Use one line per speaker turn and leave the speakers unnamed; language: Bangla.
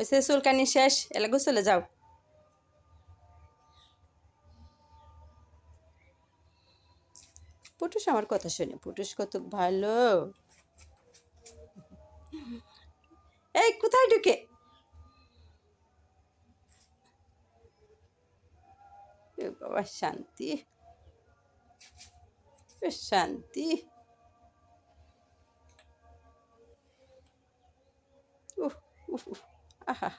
হয়েছে চুলকানি শেষ, এলে গোসলে যাও। পুটুস আমার কথা শোনে, পুটুস কত ভালো। এই কোথায় ঢুকে? বাবা শান্তি, শান্তি। উহ উহ উহ, আহা।